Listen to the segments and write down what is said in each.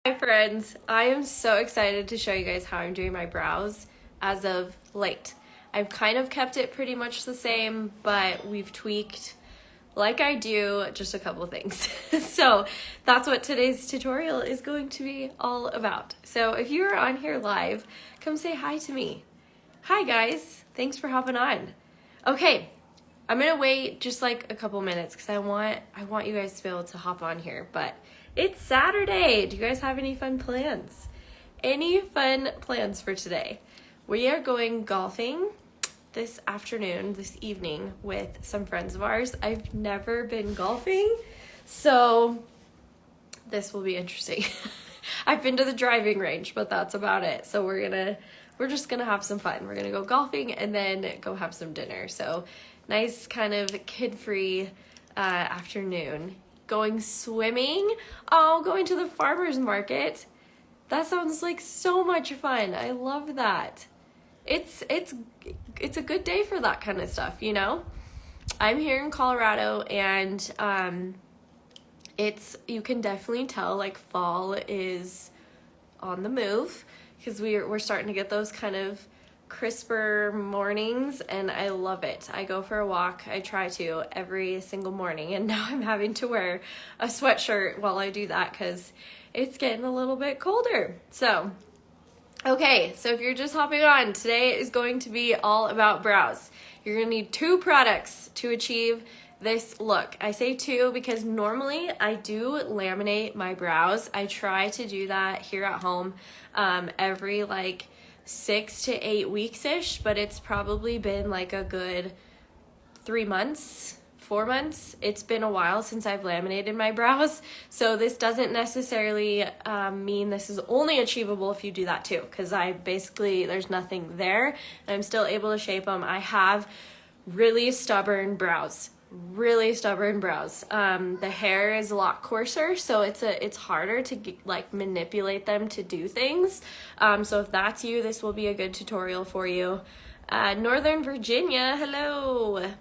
Hi friends, I am so excited to show you guys how I'm doing my brows as of late. I've kind of kept it pretty much the same, but we've tweaked, like I do, just a couple of things. So that's what today's tutorial is going to be all about. So if you are on here live, come say hi to me. Hi guys, thanks for hopping on. Okay, I'm gonna wait just like a couple minutes because I want you guys to be able to hop on here, but it's Saturday. Do you guys have any fun plans? Any fun plans for today? We are going golfing this afternoon, this evening, with some friends of ours. I've never been golfing, so this will be interesting. I've been to the driving range, but that's about it. So we're just gonna have some fun. We're gonna go golfing and then go have some dinner. So nice kind of kid-free afternoon. Going swimming. Oh, going to the farmer's market. That sounds like so much fun. I love that. It's a good day for that kind of stuff, you know? I'm here in Colorado and you can definitely tell like fall is on the move because we're starting to get those kind of crisper mornings and I love it. I go for a walk. I try to every single morning, and now I'm having to wear a sweatshirt while I do that because it's getting a little bit colder. So okay, so if you're just hopping on, today is going to be all about brows. You're gonna need 2 products to achieve this look. I say 2 because normally I do laminate my brows. I try to do that here at home every like 6 to 8 weeks-ish, but it's probably been like a good 3 months, 4 months. It's been a while since I've laminated my brows, so this doesn't necessarily mean this is only achievable if you do that too, because there's nothing there, and I'm still able to shape them. I have really stubborn brows. The hair is a lot coarser, so it's harder to like manipulate them to do things. So if that's you, this will be a good tutorial for you. Northern Virginia, hello.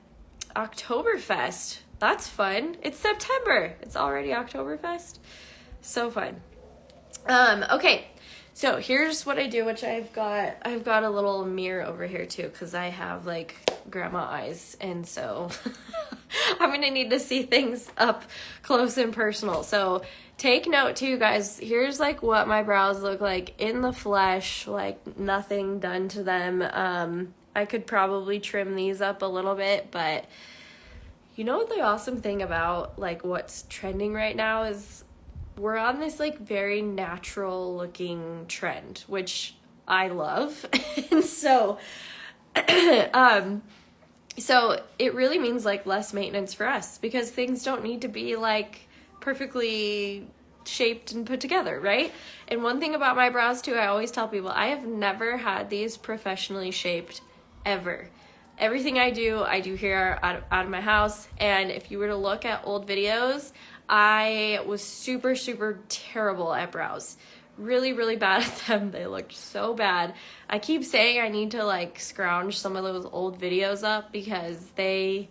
Oktoberfest, that's fun. It's September. It's already Oktoberfest. So fun. Okay. So here's what I do, which I've got a little mirror over here too, because I have like grandma eyes, and so I'm gonna need to see things up close and personal. So take note too, guys. Here's like what my brows look like in the flesh, like nothing done to them. I could probably trim these up a little bit, but you know what the awesome thing about like what's trending right now is we're on this like very natural looking trend, which I love. And so so it really means like less maintenance for us because things don't need to be like perfectly shaped and put together, right? And one thing about my brows too, I always tell people, I have never had these professionally shaped ever. Everything I do here out of my house. And if you were to look at old videos, I was super, super terrible at brows. Really, really bad at them. They looked so bad. I keep saying I need to like scrounge some of those old videos up because they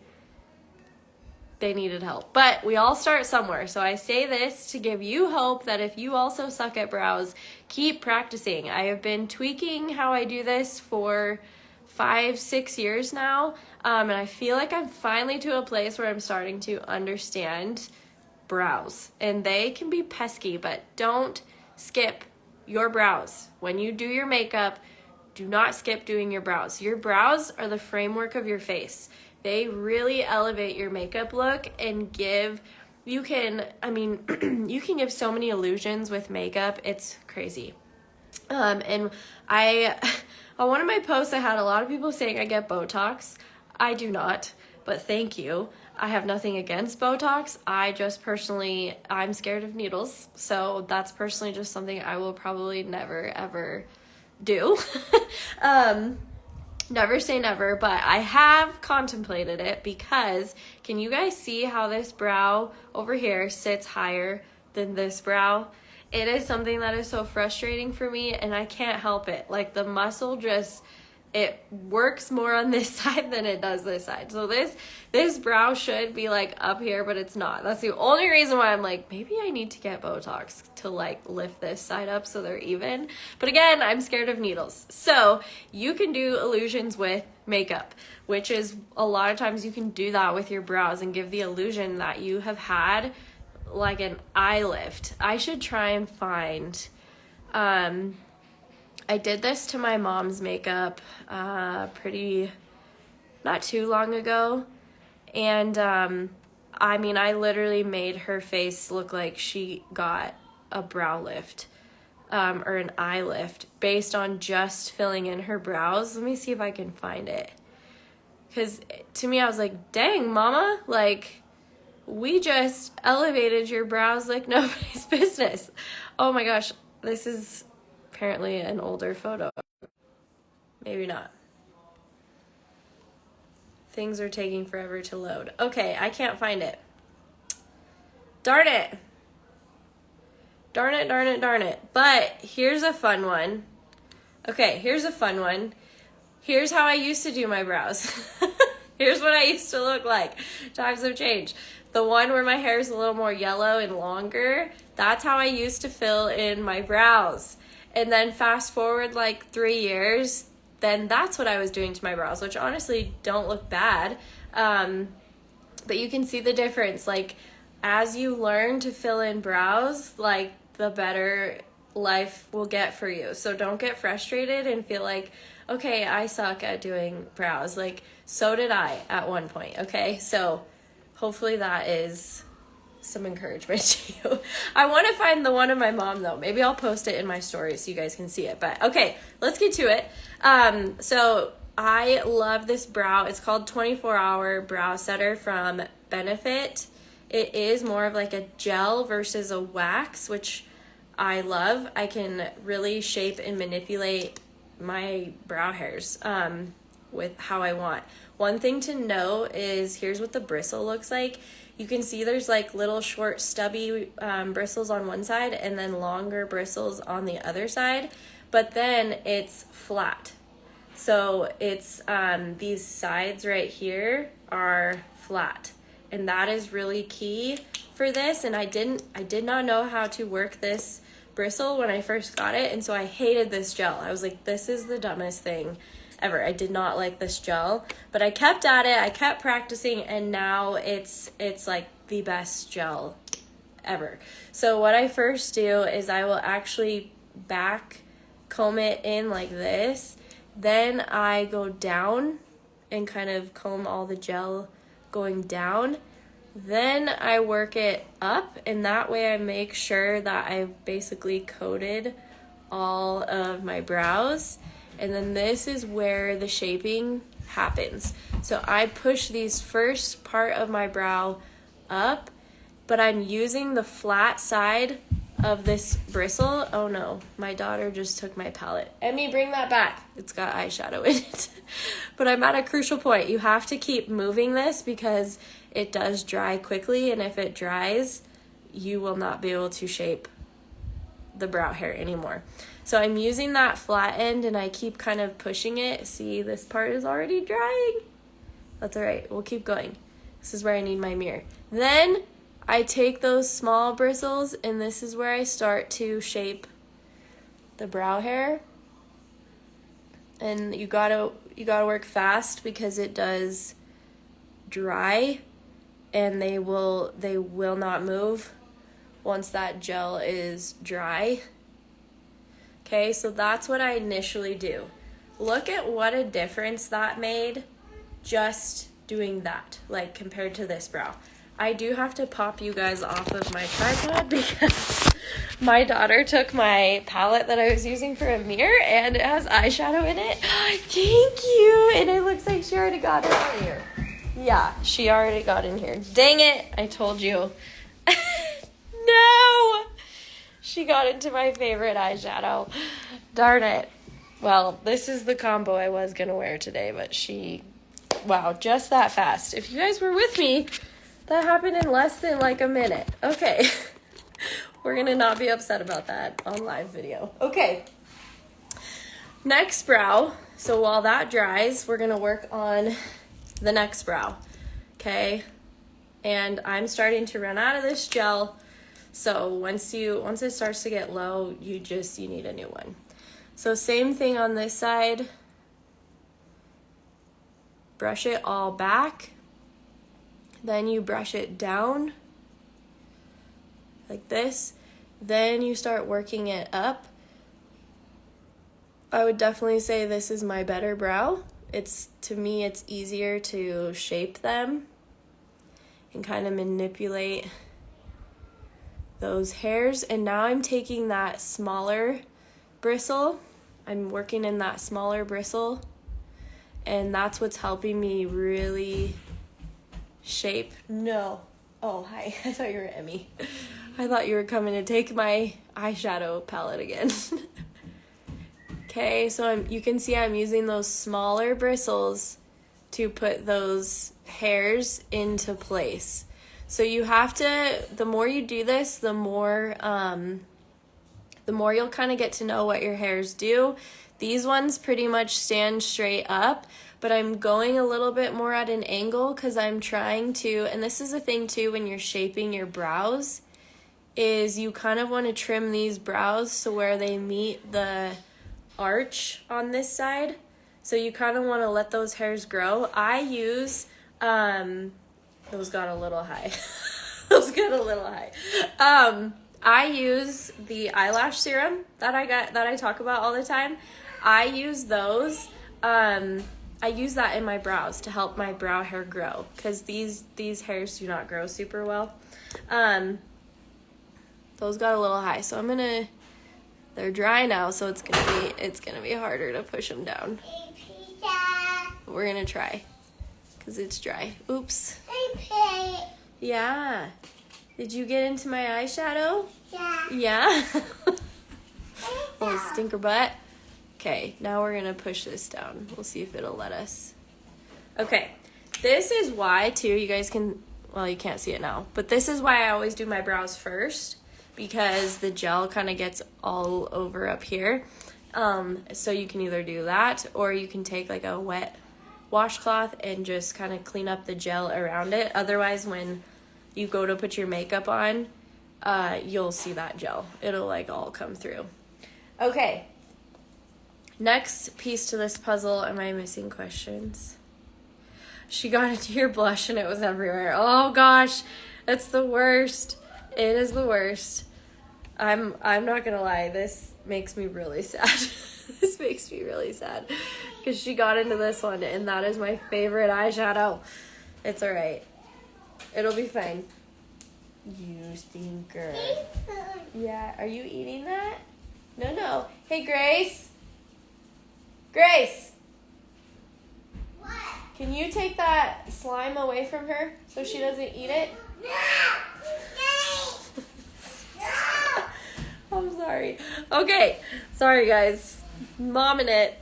needed help. But we all start somewhere. So I say this to give you hope that if you also suck at brows, keep practicing. I have been tweaking how I do this for 5-6 years now. And I feel like I'm finally to a place where I'm starting to understand brows. And they can be pesky, but don't skip your brows. When you do your makeup, do not skip doing your brows. Your brows are the framework of your face. They really elevate your makeup look and you can give so many illusions with makeup. It's crazy. And on one of my posts, I had a lot of people saying I get Botox. I do not, but thank you. I have nothing against Botox. I'm scared of needles. So that's personally just something I will probably never, ever do. Never say never, but I have contemplated it because can you guys see how this brow over here sits higher than this brow? It is something that is so frustrating for me and I can't help it. Like the muscle just it works more on this side than it does this side. So this brow should be like up here, but it's not. That's the only reason why I'm like, maybe I need to get Botox to like lift this side up so they're even. But again, I'm scared of needles. So you can do illusions with makeup, which is a lot of times you can do that with your brows and give the illusion that you have had like an eye lift. I should try and find, I did this to my mom's makeup not too long ago, and I mean, I literally made her face look like she got a brow lift or an eye lift based on just filling in her brows. Let me see if I can find it, because to me I was like, dang mama, like we just elevated your brows like nobody's business. Oh my gosh, this is apparently an older photo. Maybe not. Things are taking forever to load. Okay, I can't find it. Darn it. Darn it, darn it, darn it. But here's a fun one. Okay, here's a fun one. Here's how I used to do my brows. Here's what I used to look like. Times have changed. The one where my hair is a little more yellow and longer, that's how I used to fill in my brows. And then fast forward like 3 years, then that's what I was doing to my brows, which honestly don't look bad. But you can see the difference. Like, as you learn to fill in brows, like, the better life will get for you. So don't get frustrated and feel like, okay, I suck at doing brows. Like, so did I at one point, okay? So hopefully that is some encouragement to you. I want to find the one of my mom though. Maybe I'll post it in my story so you guys can see it. But okay, let's get to it. So I love this brow. It's called 24-Hour Brow Setter from Benefit. It is more of like a gel versus a wax, which I love. I can really shape and manipulate my brow hairs with how I want. One thing to know is here's what the bristle looks like. You can see there's like little short stubby bristles on one side and then longer bristles on the other side, but then it's flat. So it's these sides right here are flat, and that is really key for this. And I did not know how to work this bristle when I first got it, and so I hated this gel. I was like, this is the dumbest thing ever. I did not like this gel, but I kept at it. I kept practicing, and now it's like the best gel ever. So what I first do is I will actually back comb it in like this. Then I go down and kind of comb all the gel going down. Then I work it up, and that way I make sure that I've basically coated all of my brows. And then this is where the shaping happens. So I push these first part of my brow up, but I'm using the flat side of this bristle. Oh no, my daughter just took my palette. Emmy, bring that back. It's got eyeshadow in it. But I'm at a crucial point. You have to keep moving this because it does dry quickly, and if it dries, you will not be able to shape the brow hair anymore. So I'm using that flat end, and I keep kind of pushing it. See, this part is already drying. That's all right. We'll keep going. This is where I need my mirror. Then I take those small bristles, and this is where I start to shape the brow hair. And you gotta work fast because it does dry, and they will not move once that gel is dry. Okay, so that's what I initially do. Look at what a difference that made just doing that, like compared to this brow. I do have to pop you guys off of my tripod because my daughter took my palette that I was using for a mirror and it has eyeshadow in it. Thank you. And it looks like she already got it in here. Yeah, she already got in here. Dang it. I told you. No. She got into my favorite eyeshadow. Darn it. Well, this is the combo I was going to wear today, but wow, just that fast. If you guys were with me, that happened in less than like a minute. Okay. We're going to not be upset about that on live video. Okay. Next brow. So while that dries, we're gonna work on the next brow, okay? And I'm starting to run out of this gel. So once it starts to get low, you need a new one. So same thing on this side. Brush it all back. Then you brush it down like this. Then you start working it up. I would definitely say this is my better brow. To me, it's easier to shape them and kind of manipulate those hairs. And now I'm taking that smaller bristle. I'm working in that smaller bristle, and that's what's helping me really shape. No. Oh, hi. I thought you were Emmy. I thought you were coming to take my eyeshadow palette again. Okay, so you can see I'm using those smaller bristles to put those hairs into place. So you have to, the more you do this, the more you'll kind of get to know what your hairs do. These ones pretty much stand straight up, but I'm going a little bit more at an angle because I'm trying to, and this is a thing too when you're shaping your brows, is you kind of want to trim these brows to where they meet the arch on this side. So you kind of want to let those hairs grow. I use, those got a little high. Those got a little high. I use the eyelash serum that I talk about all the time. I use those. I use that in my brows to help my brow hair grow because these hairs do not grow super well. Those got a little high, so they're dry now, so it's gonna be harder to push them down. But we're gonna try because it's dry. Oops. Yeah. Did you get into my eyeshadow? Yeah. Little stinker butt. Okay, now we're gonna push this down. We'll see if it'll let us. Okay, this is why too, you guys can, well, you can't see it now, but this is why I always do my brows first, because the gel kind of gets all over up here. So you can either do that, or you can take like a wet washcloth and just kind of clean up the gel around it. Otherwise, when you go to put your makeup on, you'll see that gel. It'll like all come through. Okay. Next piece to this puzzle. Am I missing questions? She got into your blush and it was everywhere. Oh gosh, that's the worst. It is the worst. I'm not gonna lie, this makes me really sad. This makes me really sad because she got into this one and that is my favorite eyeshadow. It's all right. It'll be fine. You stinker. Yeah, are you eating that? No. Hey, Grace. Grace. What? Can you take that slime away from her so she doesn't eat it? No. I'm sorry. Okay. Sorry, guys. Momming it.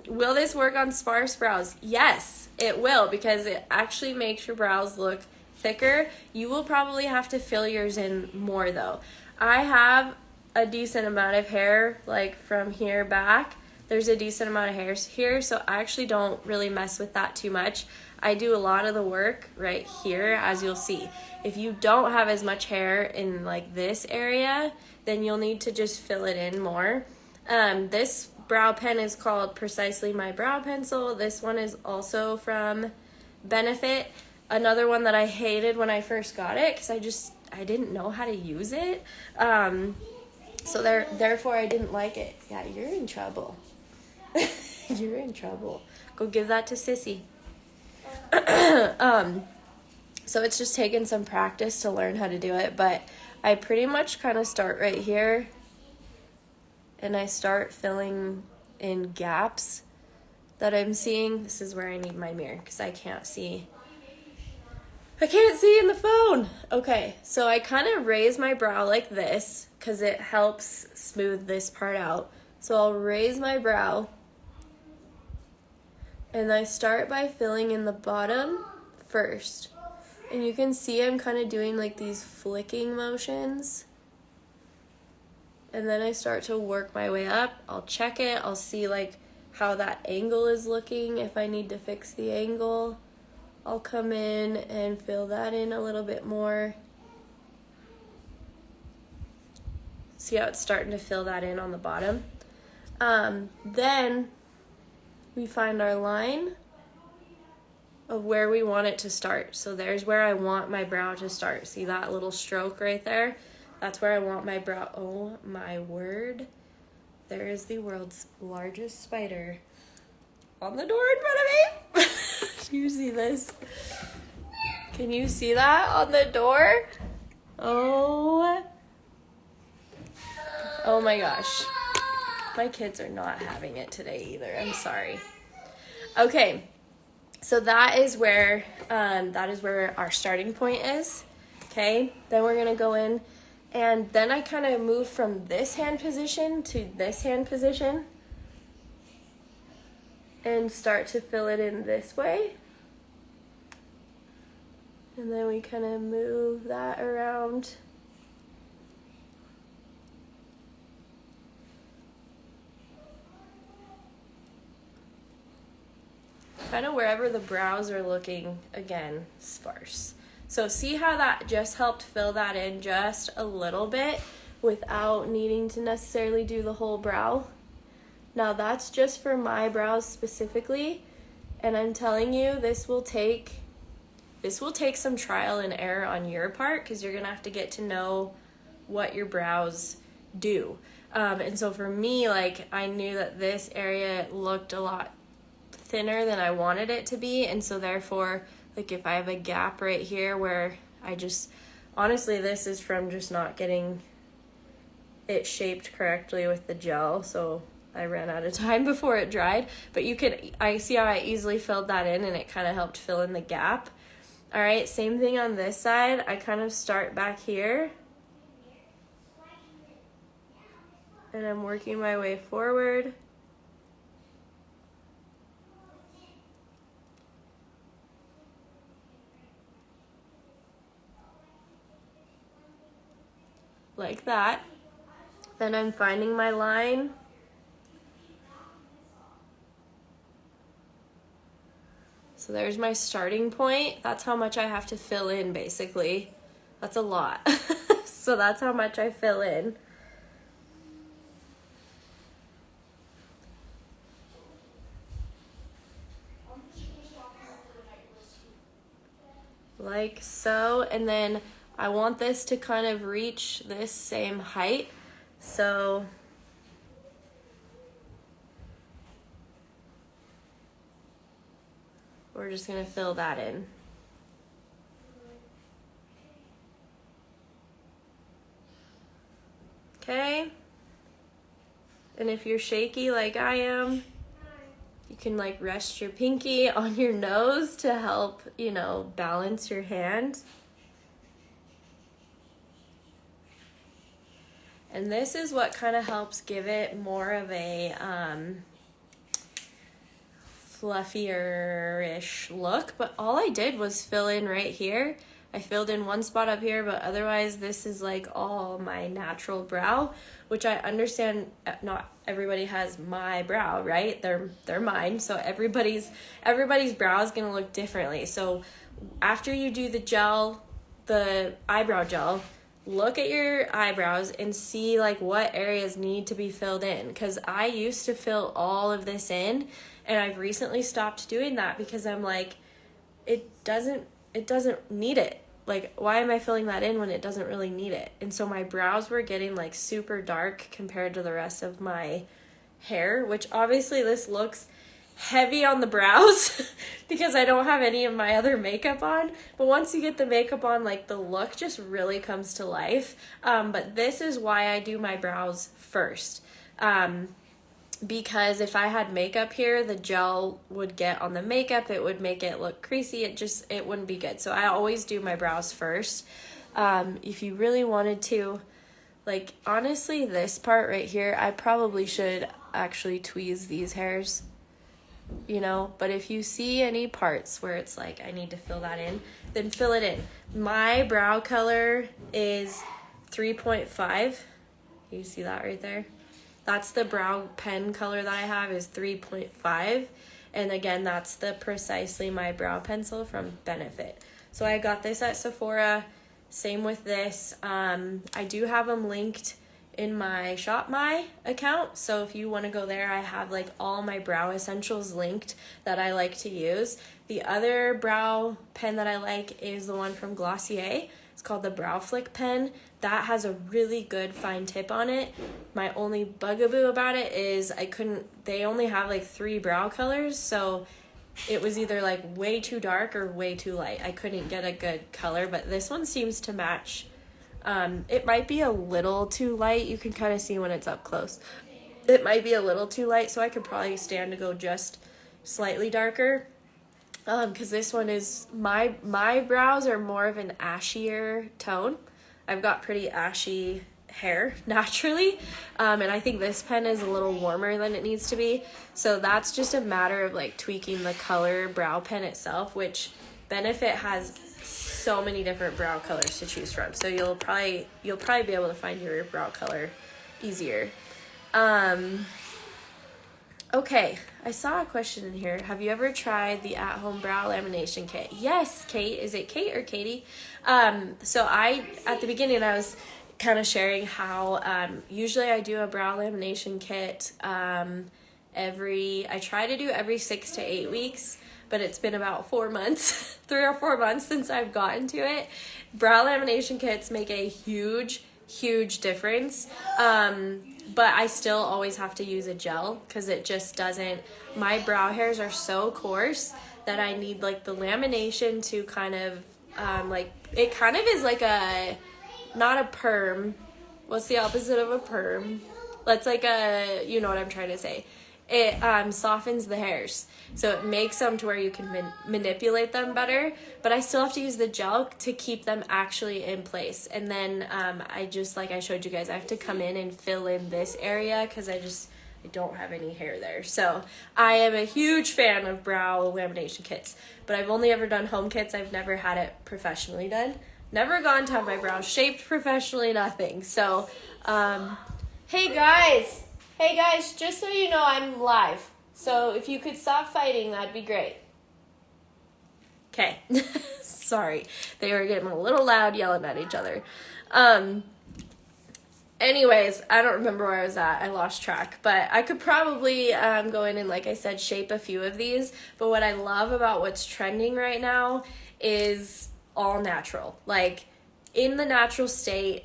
Will this work on sparse brows? Yes, it will, because it actually makes your brows look thicker. You will probably have to fill yours in more though. I have a decent amount of hair, like from here back. There's a decent amount of hairs here, so I actually don't really mess with that too much. I do a lot of the work right here, as you'll see. If you don't have as much hair in like this area, then you'll need to just fill it in more. This brow pen is called Precisely My Brow Pencil. This one is also from Benefit. Another one that I hated when I first got it because I didn't know how to use it. So therefore I didn't like it. Yeah, you're in trouble. You're in trouble. Go give that to Sissy. So it's just taken some practice to learn how to do it, but I pretty much kind of start right here and I start filling in gaps that I'm seeing. This is where I need my mirror because I can't see. I can't see in the phone. Okay, so I kind of raise my brow like this because it helps smooth this part out. So I'll raise my brow and I start by filling in the bottom first. And you can see I'm kind of doing like these flicking motions. And then I start to work my way up. I'll check it. I'll see like how that angle is looking. If I need to fix the angle, I'll come in and fill that in a little bit more. See how it's starting to fill that in on the bottom? Then we find our line of where we want it to start. So there's where I want my brow to start. See that little stroke right there? That's where I want my brow. Oh my word. There is the world's largest spider on the door in front of me. Do you see this? Can you see that on the door? Oh my gosh. My kids are not having it today either. I'm sorry. Okay. So that is where our starting point is. Okay? Then we're going to go in, and then I kind of move from this hand position to this hand position and start to fill it in this way. And then we kind of move that around. Kind of wherever the brows are looking, again, sparse. So see how that just helped fill that in just a little bit without needing to necessarily do the whole brow? Now that's just for my brows specifically, and I'm telling you, this will take some trial and error on your part, because you're gonna have to get to know what your brows do. And so for me, like, I knew that this area looked a lot thinner than I wanted it to be, and so therefore, like, if I have a gap right here where I just, honestly, this is from just not getting it shaped correctly with the gel, so I ran out of time before it dried, but I see how I easily filled that in, and it kind of helped fill in the gap. All right, same thing on this side. I kind of start back here, and I'm working my way forward. Like that. Then I'm finding my line. So there's my starting point. That's how much I have to fill in, basically. That's a lot. So that's how much I fill in. Like so. And then I want this to kind of reach this same height. So we're just going to fill that in. Okay? And if you're shaky like I am, you can like rest your pinky on your nose to help, balance your hand. And this is what kind of helps give it more of a fluffier-ish look. But all I did was fill in right here. I filled in one spot up here, but otherwise this is like all my natural brow, which I understand not everybody has my brow, right? They're mine. So everybody's brow is going to look differently. So after you do the eyebrow gel, look at your eyebrows and see like what areas need to be filled in, because I used to fill all of this in, and I've recently stopped doing that because I'm like, it doesn't need it. Like, why am I filling that in when it doesn't really need it? And so my brows were getting like super dark compared to the rest of my hair, which obviously this looks heavy on the brows because I don't have any of my other makeup on. But once you get the makeup on, like, the look just really comes to life. But this is why I do my brows first. Because if I had makeup here, the gel would get on the makeup. It would make it look creasy. It wouldn't be good. So I always do my brows first. If you really wanted to, like, honestly, this part right here, I probably should actually tweeze these hairs, but if you see any parts where it's like, I need to fill that in, then fill it in. My brow color is 3.5. You see that right there? That's the brow pen color that I have is 3.5. And again, that's the Precisely My Brow Pencil from Benefit. So I got this at Sephora. Same with this. I do have them linked in my Shop My account. So if you want to go there, I have like all my brow essentials linked that I like to use. The other brow pen that I like is the one from Glossier. It's called the Brow Flick pen. That has a really good fine tip on it. My only bugaboo about it is they only have like 3 brow colors, so it was either like way too dark or way too light. I couldn't get a good color, but this one seems to match. It might be a little too light. You can kind of see when it's up close. It might be a little too light, so I could probably stand to go just slightly darker. Because this one is, my brows are more of an ashier tone. I've got pretty ashy hair naturally, and I think this pen is a little warmer than it needs to be. So that's just a matter of like tweaking the color brow pen itself, which Benefit has so many different brow colors to choose from. So you'll probably be able to find your brow color easier. Okay, I saw a question in here. Have you ever tried the at-home brow lamination kit? Yes, Kate. Is it Kate or Katie? So at the beginning, I was kind of sharing how usually I do a brow lamination kit I try to do every 6 to 8 weeks, but it's been about 4 months, 3 or 4 months since I've gotten to it. Brow lamination kits make a huge difference. But I still always have to use a gel because it just doesn't, my brow hairs are so coarse that I need like the lamination to kind of, it kind of is like not a perm. What's the opposite of a perm? That's like you know what I'm trying to say. It softens the hairs. So it makes them to where you can manipulate them better. But I still have to use the gel to keep them actually in place. And then like I showed you guys, I have to come in and fill in this area because I don't have any hair there. So I am a huge fan of brow lamination kits. But I've only ever done home kits. I've never had it professionally done. Never gone to have my brows shaped professionally, nothing. So, hey guys, just so you know, I'm live. So if you could stop fighting, that'd be great. Okay. Sorry. They were getting a little loud yelling at each other. Anyways, I don't remember where I was at. I lost track. But I could probably go in and, like I said, shape a few of these. But what I love about what's trending right now is all natural. Like, in the natural state,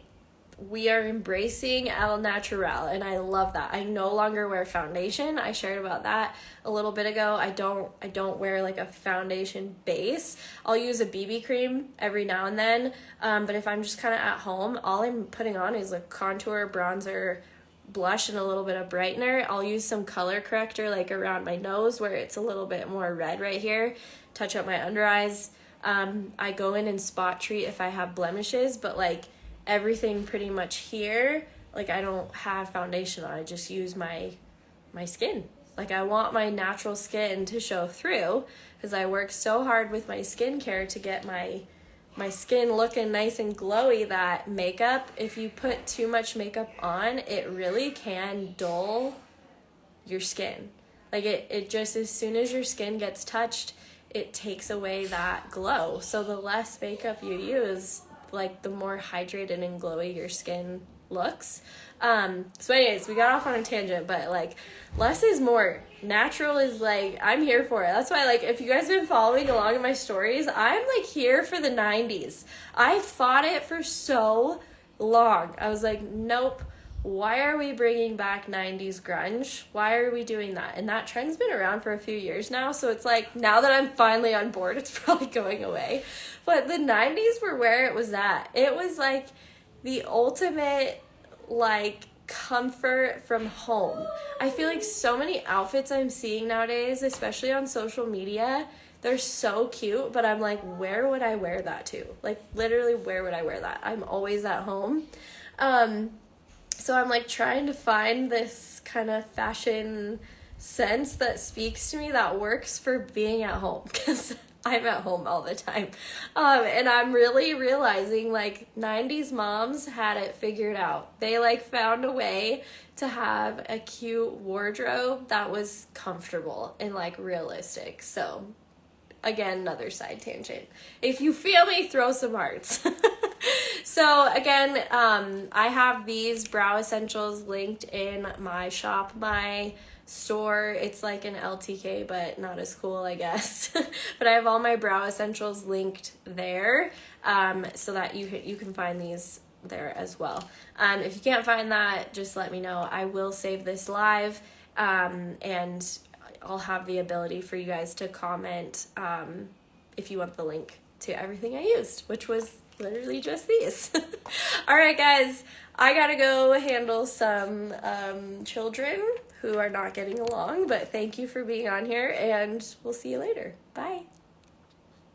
we are embracing el natural, and I love that. I no longer wear foundation. I shared about that a little bit ago. I don't wear like a foundation base. I'll use a BB cream every now and then, but if I'm just kind of at home, all I'm putting on is like contour, bronzer, blush, and a little bit of brightener. I'll use some color corrector like around my nose where it's a little bit more red right here, touch up my under eyes. I go in and spot treat if I have blemishes, but like everything pretty much here, like I don't have foundation on. I just use my skin. Like I want my natural skin to show through because I work so hard with my skincare to get my skin looking nice and glowy that makeup, if you put too much makeup on, it really can dull your skin. Like it just, as soon as your skin gets touched, it takes away that glow. So the less makeup you use, like the more hydrated and glowy your skin looks. So anyways, we got off on a tangent, but like less is more. Natural is like, I'm here for it. That's why, like, if you guys have been following along in my stories, I'm like here for the 90s. I fought it for so long. I was like, nope. Why are we bringing back 90s grunge? Why are we doing that? And that trend's been around for a few years now, so it's like, now that I'm finally on board, it's probably going away. But the 90s were where it was at. It was like the ultimate, like, comfort from home. I feel like so many outfits I'm seeing nowadays, especially on social media, they're so cute, but I'm like, where would I wear that to? Like, literally, where would I wear that? I'm always at home. So I'm like trying to find this kind of fashion sense that speaks to me, that works for being at home, because I'm at home all the time. And I'm really realizing like 90s moms had it figured out. They like found a way to have a cute wardrobe that was comfortable and like realistic. So again, another side tangent. If you feel me, throw some hearts. So again, I have these brow essentials linked in my shop, my store. It's like an LTK, but not as cool, I guess. But I have all my brow essentials linked there, so that you can find these there as well. If you can't find that, just let me know. I will save this live, and I'll have the ability for you guys to comment if you want the link to everything I used, which was literally just these. All right, guys, I gotta go handle some children who are not getting along, but thank you for being on here, and we'll see you later. Bye.